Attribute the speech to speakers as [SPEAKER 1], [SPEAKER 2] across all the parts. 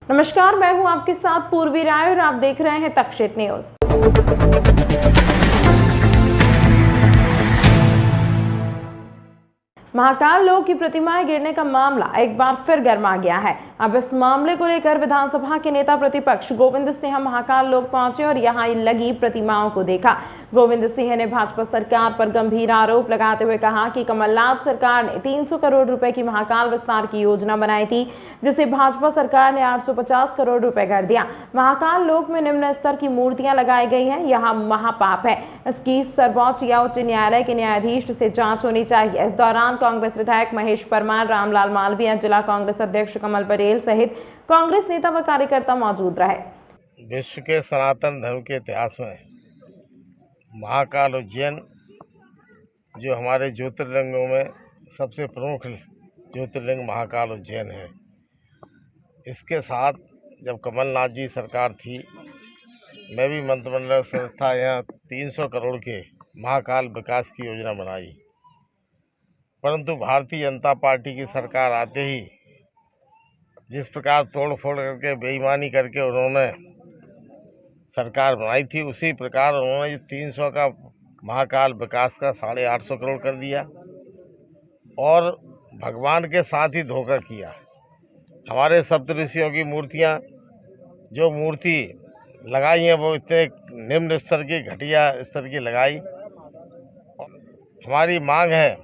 [SPEAKER 1] नमस्कार, मैं हूं आपके साथ पूर्वी राय और आप देख रहे हैं तक्षशित न्यूज। महाकाल लोक की प्रतिमाएं गिरने का मामला एक बार फिर गर्मा गया है। अब इस मामले को लेकर विधानसभा के नेता प्रतिपक्ष गोविंद सिंह महाकाल लोक पहुंचे और यहां लगी प्रतिमाओं को देखा। गोविंद सिंह ने भाजपा सरकार पर गंभीर आरोप लगाते हुए कहा कि कमलनाथ सरकार ने 300 करोड़ रुपए की महाकाल विस्तार की योजना बनाई थी, जिसे भाजपा सरकार ने 850 करोड़ रुपए कर दिया। महाकाल लोक में निम्न स्तर की मूर्तियां लगाई गई हैं, यह महापाप है। इसकी सर्वोच्च या उच्च न्यायालय के न्यायाधीश से जांच होनी चाहिए। इस दौरान कांग्रेस विधायक महेश परमार, रामलाल मालवीय, जिला कांग्रेस अध्यक्ष कमल पटेल सहित कांग्रेस नेता व कार्यकर्ता मौजूद रहे।
[SPEAKER 2] विश्व के सनातन धर्म के इतिहास में महाकाल उज्जैन, जो हमारे ज्योतिर्लिंगों में सबसे प्रमुख ज्योतिर्लिंग महाकाल उज्जैन है, इसके साथ जब कमलनाथ जी सरकार थी, मैं भी मंत्रिमंडल सदस्य था, यहाँ 300 करोड़ के महाकाल विकास की योजना बनाई। परंतु भारतीय जनता पार्टी की सरकार आते ही जिस प्रकार तोड़ फोड़ करके बेईमानी करके उन्होंने सरकार बनाई थी, उसी प्रकार उन्होंने 300 का महाकाल विकास का 850 करोड़ कर दिया और भगवान के साथ ही धोखा किया। हमारे सप्तऋषियों की मूर्तियां, जो मूर्ति लगाई हैं, वो इतने निम्न स्तर की, घटिया स्तर की लगाई। हमारी मांग है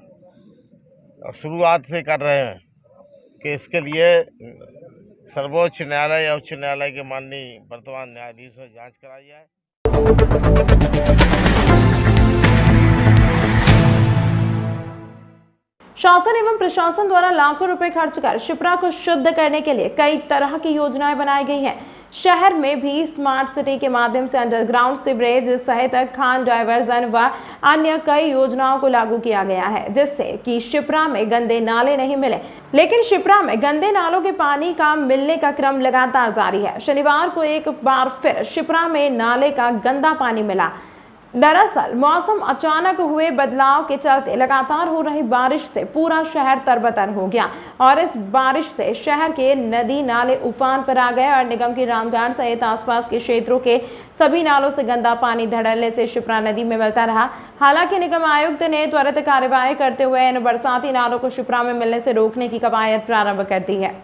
[SPEAKER 2] और शुरुआत से कर रहे हैं कि इसके लिए सर्वोच्च न्यायालय या उच्च न्यायालय के माननीय वर्तमान न्यायाधीश से जांच कराई जाए।
[SPEAKER 1] शासन एवं प्रशासन द्वारा लाखों रुपए खर्च कर शिप्रा को शुद्ध करने के लिए कई तरह की योजनाएं बनाई गई हैं। शहर में भी स्मार्ट सिटी के माध्यम से अंडरग्राउंड सीवरेज सहित खान डायवर्जन व अन्य कई योजनाओं को लागू किया गया है, जिससे कि शिप्रा में गंदे नाले नहीं मिले। लेकिन शिप्रा में गंदे नालों के पानी का मिलने का क्रम लगातार जारी है। शनिवार को एक बार फिर शिप्रा में नाले का गंदा पानी मिला। दरअसल मौसम अचानक हुए बदलाव के चलते लगातार हो रही बारिश से पूरा शहर तरबतर हो गया और इस बारिश से शहर के नदी नाले उफान पर आ गए और निगम की रामगढ़ सहित आसपास के क्षेत्रों के सभी नालों से गंदा पानी धड़ल्ले से शिप्रा नदी में मिलता रहा। हालांकि निगम आयुक्त ने त्वरित कार्यवाही करते हुए इन बरसाती नालों को शिप्रा में मिलने से रोकने की कवायद प्रारंभ कर दी है।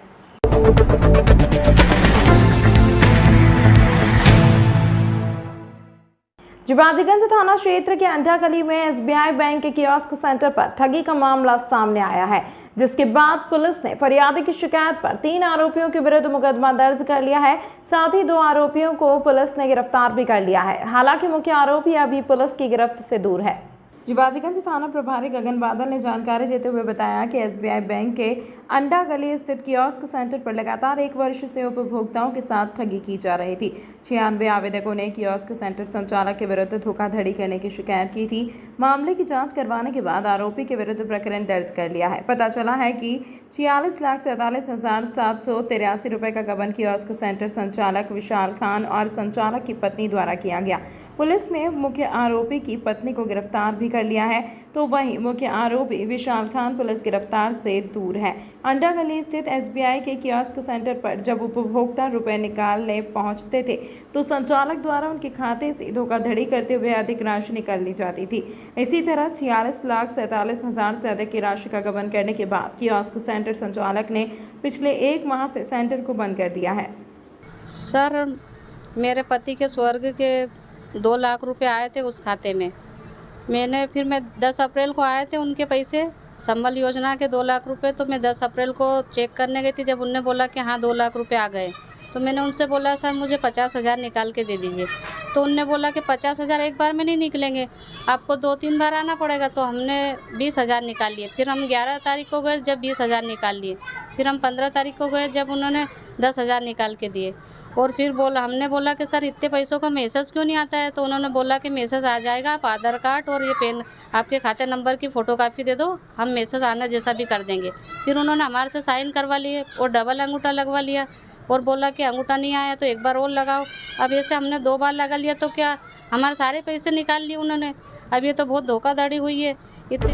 [SPEAKER 1] जिबाजीगंज थाना क्षेत्र के अंडा गली में एसबीआई बैंक के कियोस्क सेंटर पर ठगी का मामला सामने आया है, जिसके बाद पुलिस ने फरियादी की शिकायत पर 3 आरोपियों के विरुद्ध मुकदमा दर्ज कर लिया है। साथ ही 2 आरोपियों को पुलिस ने गिरफ्तार भी कर लिया है। हालांकि मुख्य आरोपी अभी पुलिस की गिरफ्त से दूर है। जिबाजीगंज थाना प्रभारी गगन बादल ने जानकारी देते हुए बताया कि एसबीआई बैंक के अंडा गली स्थित कियोस्क सेंटर पर लगातार 1 वर्ष से उपभोक्ताओं के साथ ठगी की जा रही थी। 96 आवेदकों ने कियोस्क सेंटर संचालक के विरुद्ध धोखाधड़ी करने की शिकायत की थी। मामले की जांच करवाने के बाद आरोपी के विरुद्ध प्रकरण दर्ज कर लिया है। पता चला है कि 46,47,783 रुपए का गबन कियोस्क सेंटर संचालक विशाल खान और संचालक की पत्नी द्वारा किया गया। पुलिस ने मुख्य आरोपी की पत्नी को गिरफ्तार भी कर लिया है, तो वहीं मुख्य आरोपी विशाल खान पुलिस गिरफ्तार से दूर है। अंडा गली स्थित एसबीआई के कियोस्क सेंटर पर जब उपभोक्ता रुपए निकालने पहुंचते थे, तो संचालक द्वारा उनके खाते से धोखाधड़ी करते हुए अधिक राशि निकाल ली जाती थी। इसी तरह 46,47,000 से अधिक की राशि का गबन करने के बाद कियोस्क सेंटर संचालक ने पिछले 1 माह से सेंटर को बंद कर दिया है।
[SPEAKER 3] सर, मेरे पति के स्वर्ग के 2 लाख रुपए आए थे उस खाते में। फिर मैं 10 अप्रैल को आए थे उनके पैसे, संबल योजना के 2 लाख रुपए। तो मैं 10 अप्रैल को चेक करने गई थी। जब उनने बोला कि हाँ 2 लाख रुपए आ गए, तो मैंने उनसे बोला सर मुझे 50,000 निकाल के दे दीजिए। तो उनने बोला कि 50,000 एक बार में नहीं निकलेंगे, आपको 2-3 बार आना पड़ेगा। तो हमने 20,000 निकाल लिए। फिर हम 11 तारीख को गए जब 20,000 निकाल लिए। फिर हम 15 तारीख को गए जब उन्होंने 10,000 निकाल के दिए। और फिर हमने बोला कि सर इतने पैसों का मैसेज क्यों नहीं आता है? तो उन्होंने बोला कि मैसेज आ जाएगा, आप आधार कार्ड और ये पेन आपके खाते नंबर की फ़ोटोकॉपी दे दो, हम मैसेज आना जैसा भी कर देंगे। फिर उन्होंने हमारे से साइन करवा लिए और डबल अंगूठा लगवा लिया और बोला कि अंगूठा नहीं आया तो एक बार और लगाओ। अब ऐसे हमने 2 बार लगा लिया तो क्या हमारे सारे पैसे निकाल लिए उन्होंने। अब ये तो बहुत धोखाधड़ी हुई है। इतने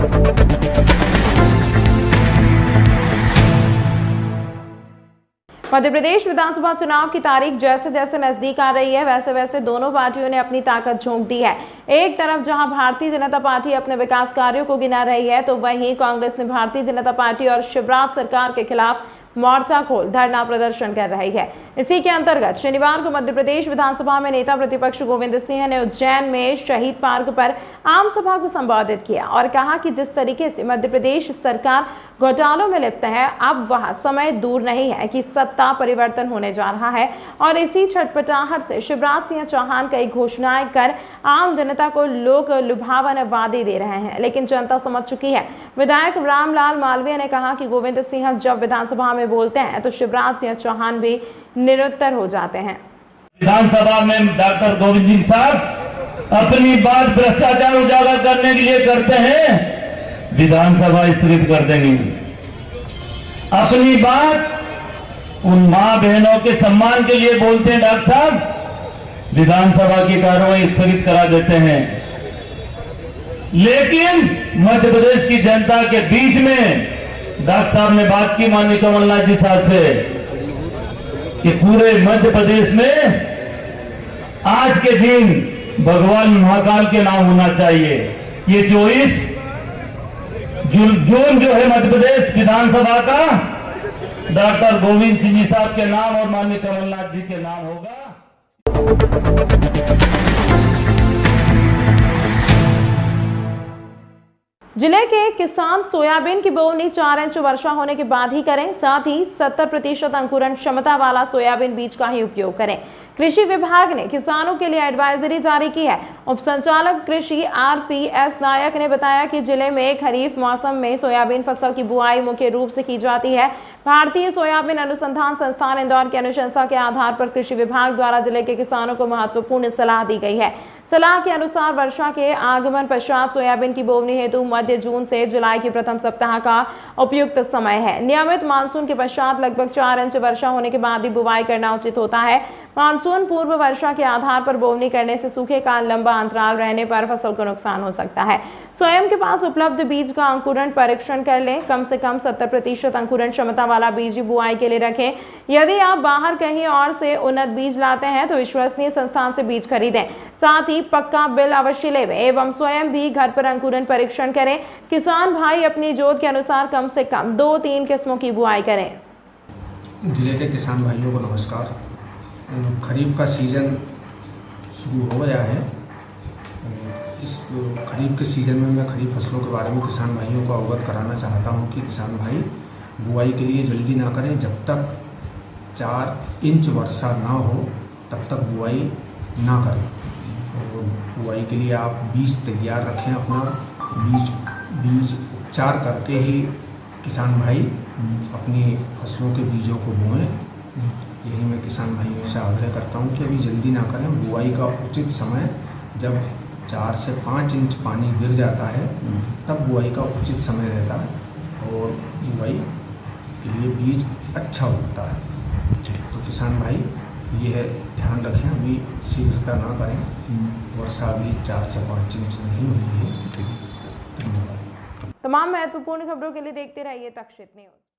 [SPEAKER 1] मध्य प्रदेश विधानसभा चुनाव की तारीख जैसे जैसे नजदीक आ रही है वैसे वैसे दोनों पार्टियों ने अपनी ताकत झोंक दी है। एक तरफ जहां भारतीय जनता पार्टी अपने विकास कार्यों को गिना रही है तो वहीं कांग्रेस ने भारतीय जनता पार्टी और शिवराज सरकार के खिलाफ मोर्चा खोल धरना प्रदर्शन कर रही है। इसी के अंतर्गत शनिवार को मध्य प्रदेश विधानसभा में नेता प्रतिपक्ष गोविंद सिंह ने उज्जैन में शहीद पार्क पर आम सभा को संबोधित किया और कहा कि जिस तरीके से मध्य प्रदेश सरकार घोटालों में लिप्त है, अब वह समय दूर नहीं है कि सत्ता परिवर्तन होने जा रहा है और इसी छटपटाहट से शिवराज सिंह चौहान कई घोषणाएं कर आम जनता को लोक लुभावन वादे दे रहे हैं, लेकिन जनता समझ चुकी है। विधायक रामलाल मालवीय ने कहा कि गोविंद सिंह जब विधानसभा में बोलते हैं तो शिवराज सिंह चौहान भी निरुत्तर हो जाते हैं।
[SPEAKER 4] विधानसभा में डॉक्टर गोविंद सिंह साहब अपनी बात भ्रष्टाचार उजागर करने के लिए करते हैं, विधानसभा स्थगित कर देंगे। अपनी बात उन मां बहनों के सम्मान के लिए बोलते हैं डॉक्टर साहब, विधानसभा की कार्रवाई स्थगित करा देते हैं। लेकिन मध्य प्रदेश की जनता के बीच में डॉक्टर साहब ने बात की माननीय कमलनाथ जी साहब से कि पूरे मध्य प्रदेश में आज के दिन भगवान महाकाल के नाम होना चाहिए। ये 24 जून जो है मध्य प्रदेश विधानसभा का डॉक्टर गोविंद सिंह जी साहब के नाम और माननीय कमलनाथ जी के नाम होगा।
[SPEAKER 1] जिले के किसान सोयाबीन की बोवनी 4 इंच वर्षा होने के बाद ही करें, साथ ही 70% अंकुरण क्षमता वाला सोयाबीन बीज का ही उपयोग करें। कृषि विभाग ने किसानों के लिए एडवाइजरी जारी की है। उप संचालक कृषि आरपीएस नायक ने बताया कि जिले में खरीफ मौसम में सोयाबीन फसल की बुआई मुख्य रूप से की जाती है। भारतीय सोयाबीन अनुसंधान संस्थान इंदौर की अनुशंसा के आधार पर कृषि विभाग द्वारा जिले के किसानों को महत्वपूर्ण सलाह दी गई है। सलाह के अनुसार वर्षा के आगमन पश्चात सोयाबीन की बोवनी हेतु मध्य जून से जुलाई के प्रथम सप्ताह का उपयुक्त समय है। नियमित मानसून के पश्चात लगभग 4 इंच वर्षा होने के बाद ही बुवाई करना उचित होता है। मानसून पूर्व वर्षा के आधार पर बोवनी करने से सूखे का लंबा अंतराल रहने पर फसल को नुकसान हो सकता है। स्वयं के पास उपलब्ध बीज का अंकुरण परीक्षण कर लें। कम से कम 70% अंकुरण क्षमता वाला बीज बुआई के लिए रखें। यदि आप बाहर कहीं और से उन्नत बीज लाते हैं तो विश्वसनीय संस्थान से बीज खरीदें। साथ ही पक्का बिल अवश्य लें एवं स्वयं भी घर पर अंकुरण परीक्षण करें। किसान भाई अपनी जोत के अनुसार कम से कम 2-3 किस्मों की बुआई करें।
[SPEAKER 5] जिले के किसान भाइयों को नमस्कार। खरीफ का सीज़न शुरू हो गया है। इस खरीफ के सीज़न में मैं खरीफ फसलों के बारे में किसान भाइयों को अवगत कराना चाहता हूं कि किसान भाई बुआई के लिए जल्दी ना करें। जब तक 4 इंच वर्षा ना हो तब तक बुआई ना करें। और बुआई के लिए आप बीज तैयार रखें। अपना बीज उपचार करके ही किसान भाई अपनी फसलों के बीजों को बोएं। यही मैं किसान भाइयों से आग्रह करता हूं कि अभी जल्दी ना करें। बुआई का उचित समय जब 4 से 5 इंच पानी गिर जाता है तब बुआई का उचित समय रहता है और बुआई के लिए बीज अच्छा होता है। तो किसान भाई ये है ध्यान रखें, अभी शीघ्रता ना करें। वर्षा अभी 4 से 5 इंच नहीं हुई है।
[SPEAKER 1] तमाम महत्वपूर्ण खबरों के लिए देखते रहिए तक्षशित न्यूज।